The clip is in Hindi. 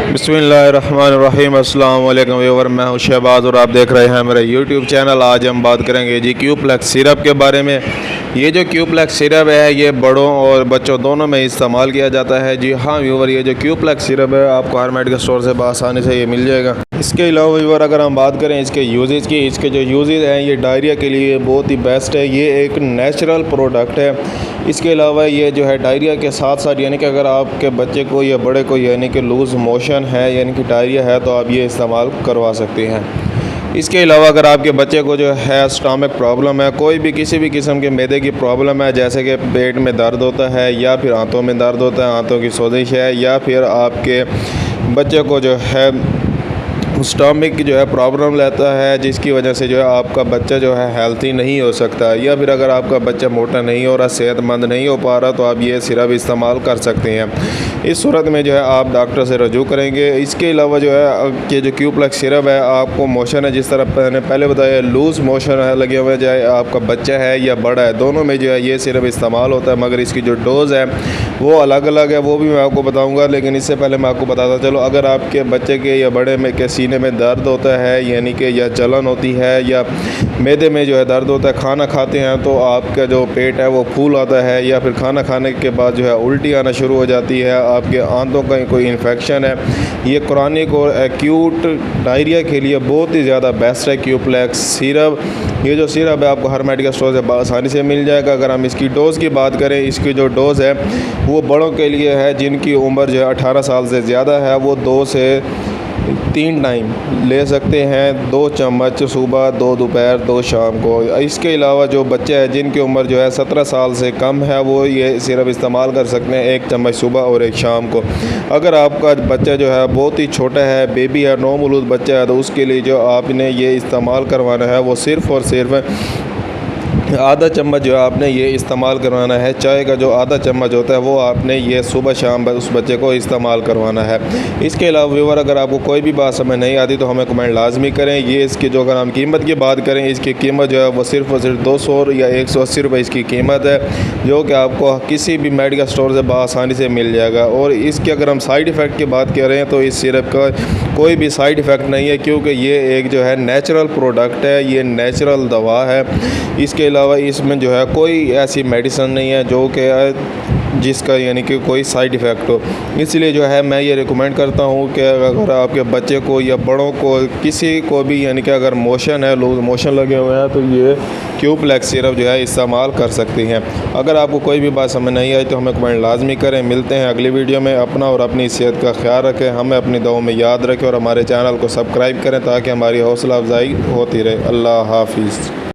बिस्मिल्लाहिर्रहमानिर्रहीम। अस्सलाम वालेकुम व्यूअर, मैं हूं शहबाज और आप देख रहे हैं मेरा यूट्यूब चैनल। आज हम बात करेंगे जी क्यूप्लेक्स सिरप के बारे में। ये जो क्यूप्लेक्स सिरप है ये बड़ों और बच्चों दोनों में इस्तेमाल किया जाता है। जी हाँ व्यूअर, ये जो क्यूप्लेक्स सिरप है आपको हर मेडिकल स्टोर से आसानी से ये मिल जाएगा। इसके अलावा व्यूअर अगर हम बात करें इसके यूजेस की, इसके जो यूजेस हैं ये डायरिया के लिए बहुत ही बेस्ट है। ये एक नेचुरल प्रोडक्ट है। इसके अलावा ये जो है डायरिया के साथ साथ यानी कि अगर आपके बच्चे को या बड़े को यानी कि लूज़ मोशन है यानी कि डायरिया है तो आप ये इस्तेमाल करवा सकते हैं। इसके अलावा अगर आपके बच्चे को जो है स्टमक प्रॉब्लम है, कोई भी किसी भी किस्म के मैदे की प्रॉब्लम है, जैसे कि पेट में दर्द होता है या फिर आंतों में दर्द होता है, आंतों की सोजिश है, या फिर आपके बच्चे को जो है स्टमक की जो है प्रॉब्लम रहता है जिसकी वजह से जो है आपका बच्चा जो है हेल्थी नहीं हो सकता, या फिर अगर आपका बच्चा मोटा नहीं हो रहा, सेहतमंद नहीं हो पा रहा, तो आप ये सिरप इस्तेमाल कर सकते हैं। इस सूरत में जो है आप डॉक्टर से रजू करेंगे। इसके अलावा जो है कि जो क्यूप्लेक्स सिरप है आपको मोशन है, जिस तरह मैंने पहले बताया लूज़ मोशन है लगे हुए, चाहे आपका बच्चा है या बड़ा है, दोनों में जो है ये सिरप इस्तेमाल होता है। मगर इसकी जो डोज़ है वो अलग अलग है, वो भी मैं आपको बताऊँगा। लेकिन इससे पहले मैं आपको बताता चलो, अगर आपके बच्चे के या बड़े में के सीने में दर्द होता है यानी कि या जलन होती है या मैदे में जो है दर्द होता है, खाना खाते हैं तो आपका जो पेट है वो फूल आता है, या फिर खाना खाने के बाद जो है उल्टी आना शुरू हो जाती है, आपके आंतों का कोई इन्फेक्शन है, ये क्रॉनिक और एक्यूट डायरिया के लिए बहुत ही ज़्यादा बेस्ट है क्यूप्लेक्स सिरप। ये जो सिरप है आपको हर मेडिकल स्टोर से आसानी से मिल जाएगा। अगर हम इसकी डोज़ की बात करें, इसकी जो डोज़ है वो बड़ों के लिए है जिनकी उम्र जो है 18 साल से ज़्यादा है, वो 2 से 3 टाइम ले सकते हैं। 2 चम्मच सुबह, 2 दोपहर, 2 शाम को। इसके अलावा जो बच्चे हैं जिनकी उम्र जो है 17 साल से कम है वो ये सिरप इस्तेमाल कर सकते हैं, 1 चम्मच सुबह और 1 शाम को। अगर आपका बच्चा जो है बहुत ही छोटा है, बेबी है, नौमौलूद बच्चा है, तो उसके लिए जो आपने ये इस्तेमाल करवाना है वो सिर्फ़ और सिर्फ आधा चम्मच जो है आपने ये इस्तेमाल करवाना है। चाय का जो आधा चम्मच होता है वो आपने ये सुबह शाम उस बच्चे को इस्तेमाल करवाना है। इसके अलावा व्यूअर अगर आपको कोई भी बात समझ नहीं आती तो हमें कमेंट लाजमी करें। ये इसकी जो अगर हम कीमत की बात करें, इसकी कीमत जो है वो सिर्फ़ और सिर्फ 200 या 180 रुपये इसकी कीमत है, जो कि आपको किसी भी मेडिकल स्टोर से आसानी से मिल जाएगा। और इसके अगर हम साइड इफ़ेक्ट की बात करें तो इस सिरप का कोई भी साइड इफ़ेक्ट नहीं है, क्योंकि ये एक जो है नेचुरल प्रोडक्ट है, ये नेचुरल दवा है। इसके अलावा इसमें जो है कोई ऐसी मेडिसिन नहीं है जो कि जिसका यानी कि कोई साइड इफ़ेक्ट हो। इसलिए जो है मैं ये रिकमेंड करता हूँ कि अगर आपके बच्चे को या बड़ों को किसी को भी यानी कि अगर मोशन है, लूज मोशन लगे हुए हैं, तो ये क्यूप्लेक्स सिरप जो है इस्तेमाल कर सकती हैं। अगर आपको कोई भी बात समझ नहीं आई तो हमें कमेंट लाजमी करें। मिलते हैं अगली वीडियो में। अपना और अपनी सेहत का ख्याल रखें, हमें अपनी दुआओं में याद रखें और हमारे चैनल को सब्सक्राइब करें ताकि हमारी हौसला अफजाई होती रहे। अल्लाह हाफिज़।